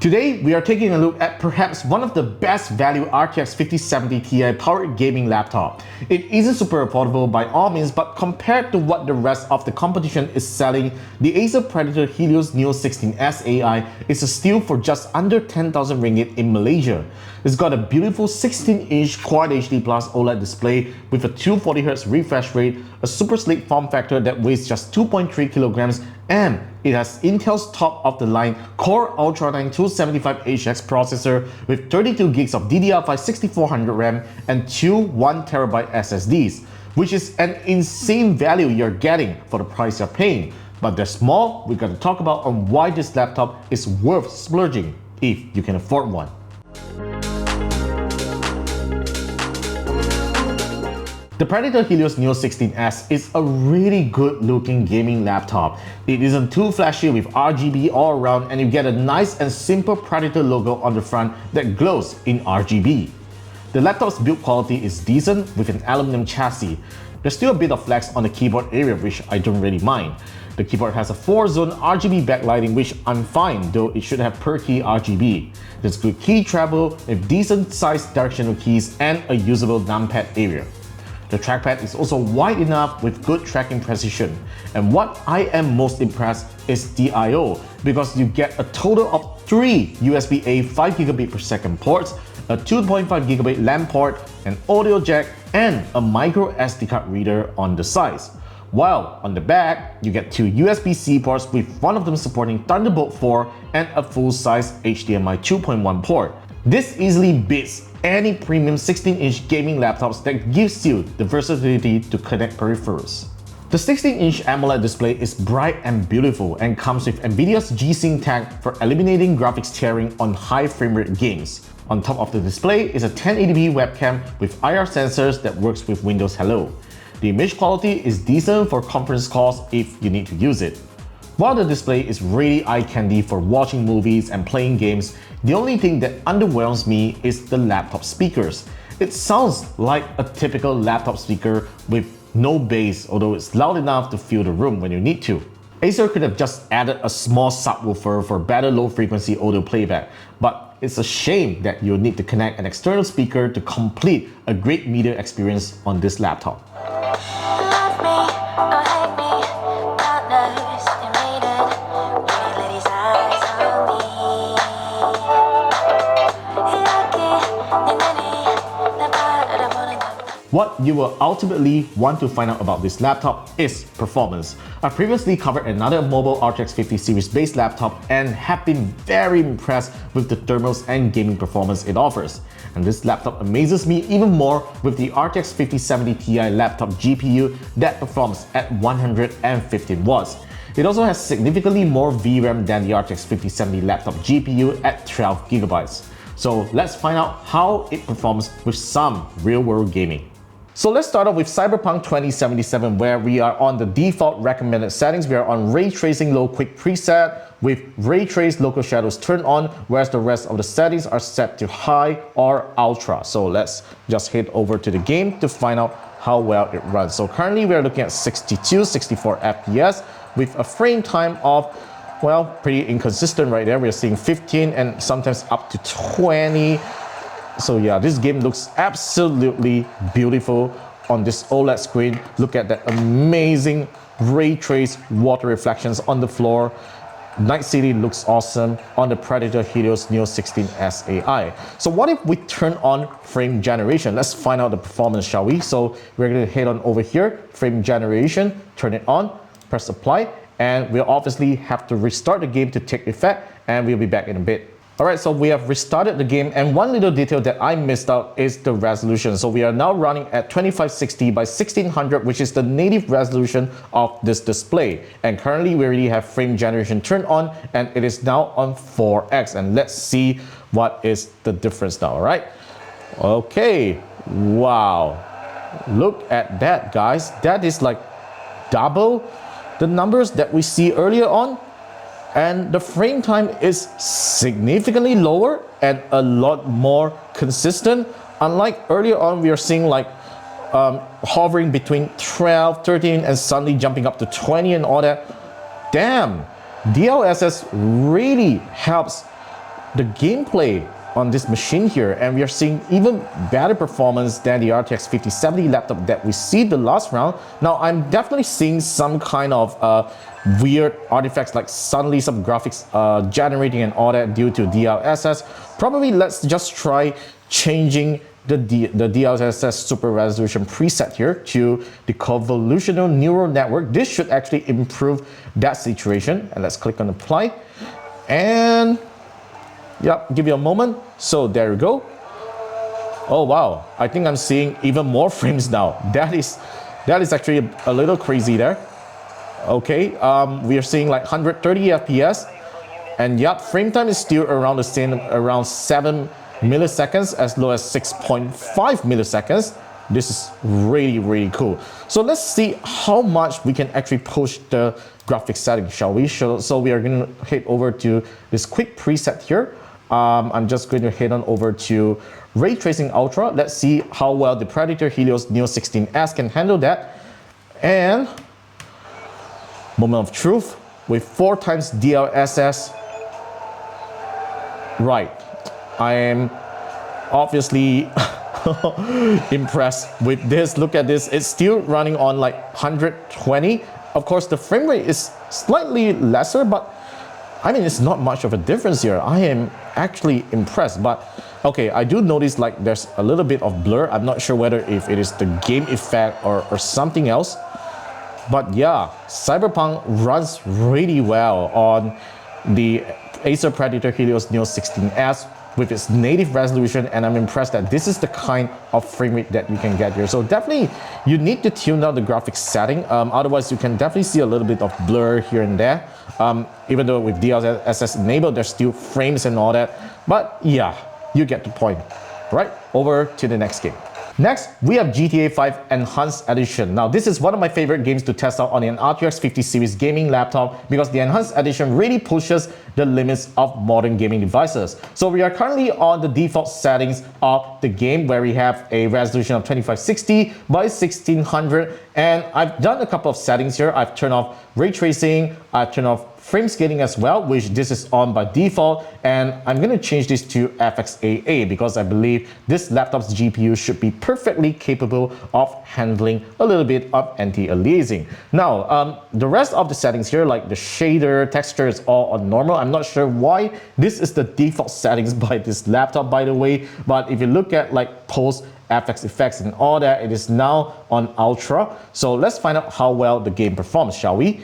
Today, we are taking a look at perhaps one of the best value RTX 5070 Ti powered gaming laptop. It isn't super affordable by all means, but compared to what the rest of the competition is selling, the Acer Predator Helios Neo 16S AI is a steal for just under 10,000 ringgit in Malaysia. It's got a beautiful 16-inch Quad HD Plus OLED display with a 240Hz refresh rate, a super sleek form factor that weighs just 2.3 kilograms, and it has Intel's top-of-the-line Core Ultra 9 275HX processor with 32 gigs of DDR5 6400 RAM and two 1TB SSDs, which is an insane value you're getting for the price you're paying. But there's more we're going to talk about on why this laptop is worth splurging if you can afford one. The Predator Helios Neo 16S is a really good looking gaming laptop. It isn't too flashy with RGB all around, and you get a nice and simple Predator logo on the front that glows in RGB. The laptop's build quality is decent with an aluminum chassis. There's still a bit of flex on the keyboard area, which I don't really mind. The keyboard has a 4-zone RGB backlighting, which I'm fine, though it should have per key RGB. There's good key travel with decent sized directional keys and a usable numpad area. The trackpad is also wide enough with good tracking precision. And what I am most impressed is the I/O, because you get a total of 3 USB-A 5GB per second ports, a 2.5GB LAN port, an audio jack, and a micro SD card reader on the sides. While on the back, you get 2 USB-C ports with one of them supporting Thunderbolt 4 and a full-size HDMI 2.1 port. This easily beats any premium 16-inch gaming laptops that gives you the versatility to connect peripherals. The 16-inch AMOLED display is bright and beautiful and comes with NVIDIA's G-Sync tag for eliminating graphics tearing on high frame rate games. On top of the display is a 1080p webcam with IR sensors that works with Windows Hello. The image quality is decent for conference calls if you need to use it. While the display is really eye candy for watching movies and playing games, the only thing that underwhelms me is the laptop speakers. It sounds like a typical laptop speaker with no bass, although it's loud enough to fill the room when you need to. Acer could have just added a small subwoofer for better low frequency audio playback, but it's a shame that you'll need to connect an external speaker to complete a great media experience on this laptop. What you will ultimately want to find out about this laptop is performance. I previously covered another mobile RTX 50 series based laptop and have been very impressed with the thermals and gaming performance it offers. And this laptop amazes me even more with the RTX 5070 Ti laptop GPU that performs at 115 watts. It also has significantly more VRAM than the RTX 5070 laptop GPU at 12GB. So let's find out how it performs with some real-world gaming. So let's start off with Cyberpunk 2077, where we are on the default recommended settings. We are on Ray Tracing Low Quick preset with Ray Trace Local Shadows turned on, whereas the rest of the settings are set to High or Ultra. So let's just head over to the game to find out how well it runs. So currently we are looking at 64 FPS with a frame time of, well, pretty inconsistent right there. We're seeing 15 and sometimes up to 20. So yeah, this game looks absolutely beautiful on this OLED screen. Look at that amazing ray trace water reflections on the floor. Night City looks awesome on the Predator Helios Neo 16S AI. So what if we turn on frame generation? Let's find out the performance, shall we? So we're going to head on over here, frame generation, turn it on, press apply, and we'll obviously have to restart the game to take effect, and we'll be back in a bit. Alright, so we have restarted the game, and one little detail that I missed out is the resolution. So we are now running at 2560 by 1600, which is the native resolution of this display. And currently we already have frame generation turned on, and it is now on 4x. And let's see what is the difference now, alright? Okay, wow. Look at that, guys. That is like double the numbers that we see earlier on. And the frame time is significantly lower and a lot more consistent. Unlike earlier on, we are seeing like hovering between 12, 13, and suddenly jumping up to 20 and all that. Damn, DLSS really helps the gameplay on this machine here, and we are seeing even better performance than the RTX 5070 laptop that we see the last round. Now I'm definitely seeing some kind of weird artifacts, like suddenly some graphics generating and all that due to DLSS. Probably let's just try changing the DLSS super resolution preset here to the convolutional neural network. This should actually improve that situation. And let's click on apply. And yep, give you a moment. So there we go. Oh wow, I think I'm seeing even more frames now. That is actually a little crazy there. Okay, we are seeing like 130 FPS, and yep, frame time is still around the same, around 7 milliseconds as low as 6.5 milliseconds. This is really cool. So let's see how much we can actually push the graphics setting, shall we? So we are going to head over to this quick preset here. I'm just going to head on over to Ray Tracing Ultra. Let's see how well the Predator Helios Neo 16S can handle that. And moment of truth with 4 times DLSS. Right, I am obviously impressed with this. Look at this, it's still running on like 120. Of course, the frame rate is slightly lesser, but I mean, it's not much of a difference here. I am actually impressed, but okay, I do notice like there's a little bit of blur. I'm not sure whether if it is the game effect or something else. But yeah, Cyberpunk runs really well on the Acer Predator Helios Neo 16S with its native resolution, and I'm impressed that this is the kind of frame rate that you can get here. So definitely you need to tune down the graphics setting, otherwise you can definitely see a little bit of blur here and there. Even though with DLSS enabled, there's still frames and all that, but yeah, you get the point. Right, over to the next game. Next, we have GTA 5 Enhanced Edition. Now, this is one of my favorite games to test out on an RTX 50 series gaming laptop because the Enhanced Edition really pushes the limits of modern gaming devices. So we are currently on the default settings of the game where we have a resolution of 2560 by 1600, and I've done a couple of settings here. I've turned off ray tracing, I've turned off frame scaling as well, which this is on by default, and I'm going to change this to FXAA because I believe this laptop's GPU should be perfectly capable of handling a little bit of anti-aliasing. Now, the rest of the settings here, like the shader, texture, is all on normal. I'm not sure why this is the default settings by this laptop, by the way, but if you look at like post FX effects and all that, it is now on Ultra. So let's find out how well the game performs, shall we?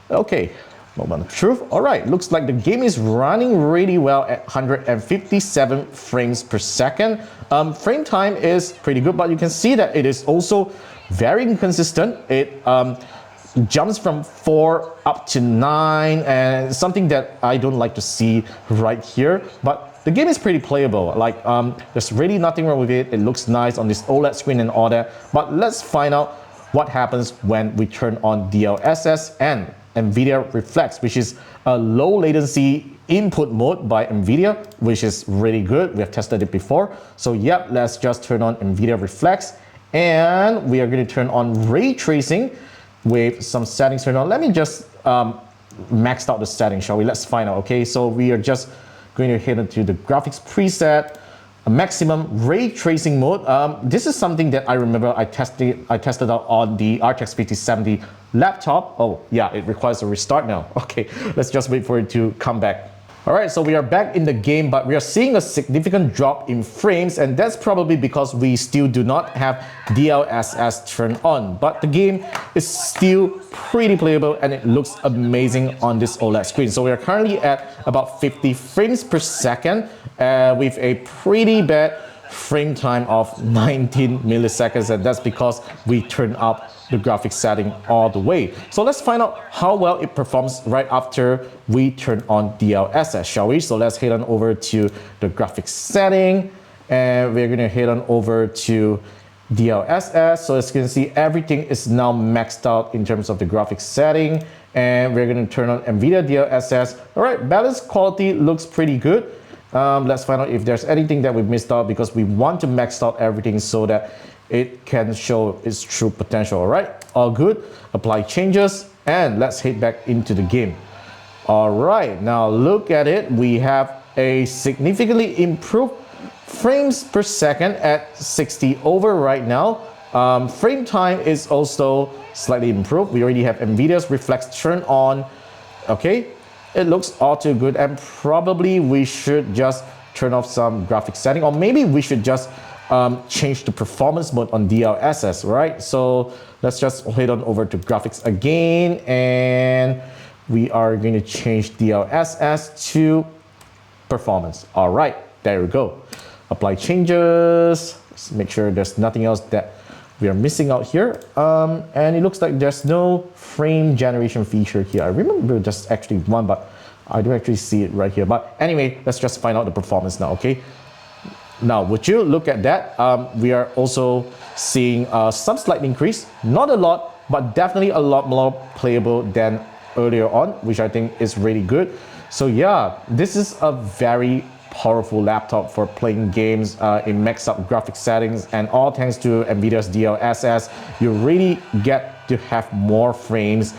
Okay. Moment of truth. Alright, looks like the game is running really well at 157 frames per second. Frame time is pretty good, but you can see that it is also very inconsistent. It jumps from 4 up to 9, and something that I don't like to see right here. But the game is pretty playable. Like, there's really nothing wrong with it. It looks nice on this OLED screen and all that. But let's find out what happens when we turn on DLSS and NVIDIA Reflex, which is a low latency input mode by NVIDIA, which is really good. We have tested it before. So yep, let's just turn on NVIDIA Reflex, and we are going to turn on ray tracing with some settings turned on. Let me just max out the settings, shall we? Let's find out. Okay, so we are just going to head into the graphics preset, a maximum ray tracing mode. This is something that I remember I tested out on the RTX 5070 laptop. Oh yeah, it requires a restart now. Okay, let's just wait for it to come back. Alright, so we are back in the game, but we are seeing a significant drop in frames, and that's probably because we still do not have DLSS turned on. But the game is still pretty playable and it looks amazing on this OLED screen. So we are currently at about 50 frames per second with a pretty bad frame time of 19 milliseconds, and that's because we turned up the graphics setting all the way. So let's find out how well it performs right after we turn on DLSS, shall we? So let's head on over to the graphics setting, and we're going to head on over to DLSS. So as you can see, everything is now maxed out in terms of the graphics setting, and we're going to turn on NVIDIA DLSS. All right, balance quality looks pretty good. Let's find out if there's anything that we missed out, because we want to max out everything so that it can show its true potential. All right, all good. Apply changes, and let's head back into the game. All right, now look at it. We have a significantly improved frames per second at 60 over right now. Frame time is also slightly improved. We already have NVIDIA's reflex turned on. Okay, it looks all too good, and probably we should just turn off some graphics setting, or maybe we should just change the performance mode on DLSS, right? So let's just head on over to graphics again, and we are going to change DLSS to performance. All right, there we go. Apply changes. Let's make sure there's nothing else that we are missing out here. And it looks like there's no frame generation feature here. I remember there's actually one, but I don't actually see it right here. But anyway, let's just find out the performance now, okay? Now, would you look at that? We are also seeing some slight increase. Not a lot, but definitely a lot more playable than earlier on, which I think is really good. So yeah, this is a very powerful laptop for playing games in maxed up graphics settings, and all thanks to NVIDIA's DLSS, you really get to have more frames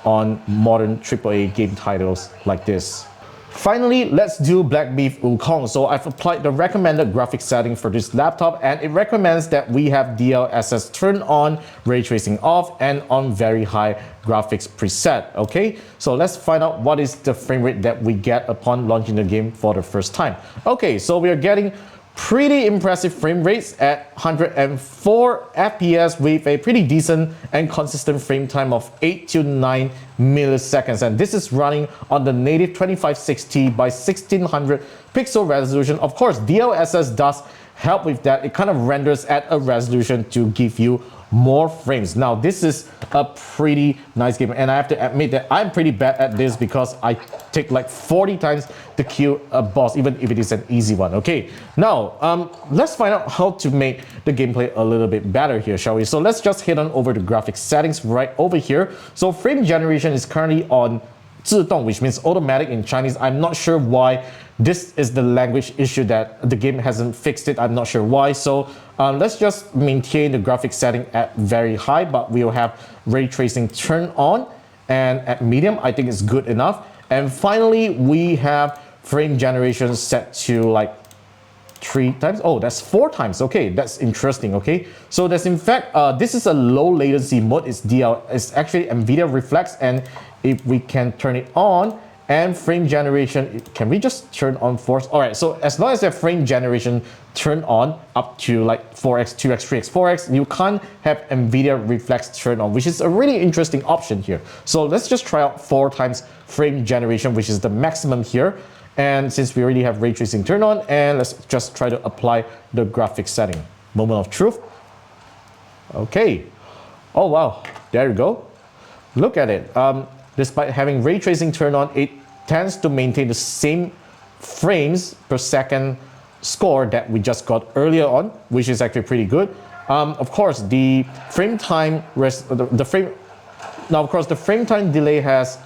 on modern AAA game titles like this. Finally, let's do Black Beef Wukong. So I've applied the recommended graphics setting for this laptop, and it recommends that we have DLSS turned on, ray tracing off, and on very high graphics preset. Okay, so let's find out what is the frame rate that we get upon launching the game for the first time. Okay, so we are getting pretty impressive frame rates at 104 FPS with a pretty decent and consistent frame time of 8 to 9 milliseconds, and this is running on the native 2560 by 1600 pixel resolution. Of course, DLSS does help with that. It kind of renders at a resolution to give you more frames. Now, this is a pretty nice game, and I have to admit that I'm pretty bad at this because I take like 40 times to kill a boss, even if it is an easy one. Okay, now let's find out how to make the gameplay a little bit better here, shall we? So let's just head on over to graphics settings right over here. So frame generation is currently on 自动, which means automatic in Chinese. I'm not sure why. This is the language issue that the game hasn't fixed it. I'm not sure why. So let's just maintain the graphics setting at very high, but we'll have ray tracing turned on, and at medium, I think it's good enough. And finally, we have frame generation set to like 3 times. Oh, that's 4 times. Okay, that's interesting. Okay, so that's in fact, this is a low latency mode. It's actually NVIDIA Reflex, and if we can turn it on, and frame generation, can we just turn on force? All right, so as long as you have frame generation turned on up to like 4x, 2x, 3x, 4x, you can't have NVIDIA Reflex turned on, which is a really interesting option here. So let's just try out 4 times frame generation, which is the maximum here. And since we already have ray tracing turned on, and let's just try to apply the graphics setting. Moment of truth. Okay. Oh wow, there you go. Look at it. Despite having ray tracing turned on, it tends to maintain the same frames per second score that we just got earlier on, which is actually pretty good. Of course, the frame time the frame time delay has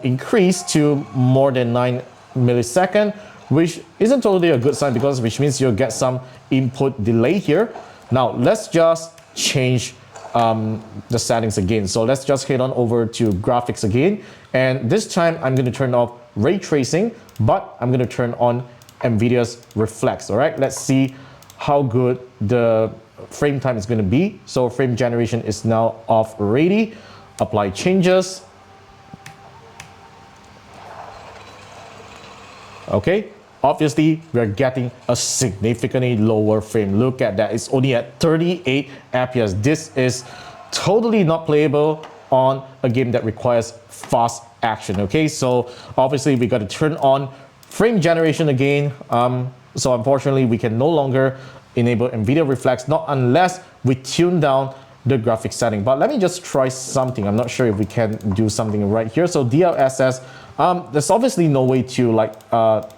increased to more than 9 milliseconds, which isn't totally a good sign, which means you'll get some input delay here. Now let's just change the settings again. So let's just head on over to graphics again, and this time I'm going to turn off ray tracing, but I'm going to turn on NVIDIA's Reflex. All right, let's see how good the frame time is going to be. So frame generation is now off already. Apply changes. Okay, obviously we're getting a significantly lower frame. Look at that, it's only at 38 FPS. This is totally not playable on a game that requires fast action. Okay, so obviously we got to turn on frame generation again. So unfortunately we can no longer enable NVIDIA Reflex, not unless we tune down the graphics setting. But let me just try something. I'm not sure if we can do something right here. So DLSS, there's obviously no way to like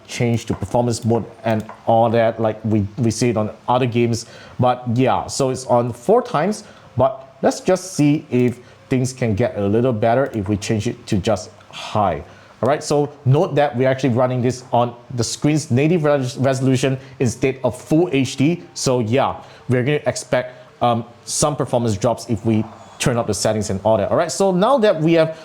change to performance mode and all that like we see it on other games. But yeah, so it's on 4 times, but let's just see if things can get a little better if we change it to just high. All right, so note that we're actually running this on the screen's native resolution instead of full HD. So yeah, we're going to expect some performance drops if we turn up the settings and all that. All right, so now that we have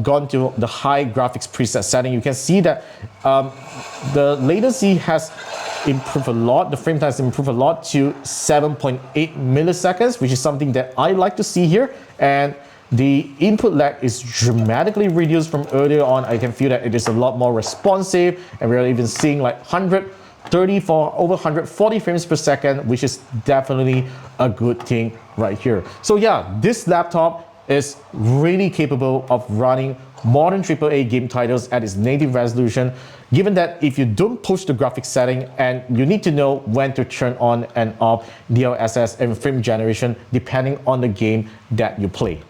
gone to the high graphics preset setting, you can see that the latency has improved a lot. The frame time has improved a lot to 7.8 milliseconds, which is something that I like to see here. And the input lag is dramatically reduced from earlier on. I can feel that it is a lot more responsive, and we're even seeing like 130 for over 140 frames per second, which is definitely a good thing right here. So yeah, this laptop is really capable of running modern AAA game titles at its native resolution, given that if you don't push the graphics setting, and you need to know when to turn on and off DLSS and frame generation depending on the game that you play.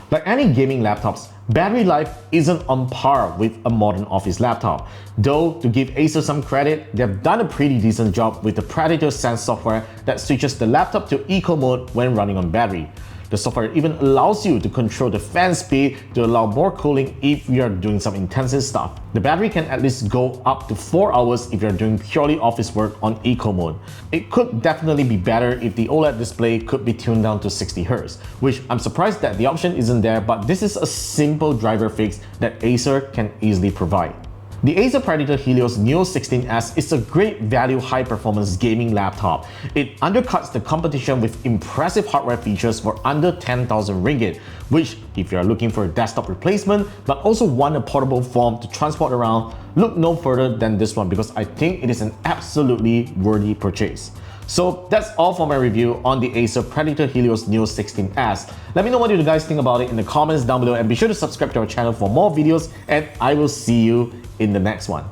Like any gaming laptops, battery life isn't on par with a modern office laptop. Though, to give Acer some credit, they've done a pretty decent job with the Predator Sense software that switches the laptop to eco mode when running on battery. The software even allows you to control the fan speed to allow more cooling if you're doing some intensive stuff. The battery can at least go up to 4 hours if you're doing purely office work on eco mode. It could definitely be better if the OLED display could be tuned down to 60Hz, which I'm surprised that the option isn't there, but this is a simple driver fix that Acer can easily provide. The Acer Predator Helios Neo 16S is a great value high-performance gaming laptop. It undercuts the competition with impressive hardware features for under 10,000 ringgit, which, if you're looking for a desktop replacement but also want a portable form to transport around, look no further than this one, because I think it is an absolutely worthy purchase. So that's all for my review on the Acer Predator Helios Neo 16S. Let me know what you guys think about it in the comments down below, and be sure to subscribe to our channel for more videos, and I will see you in the next one.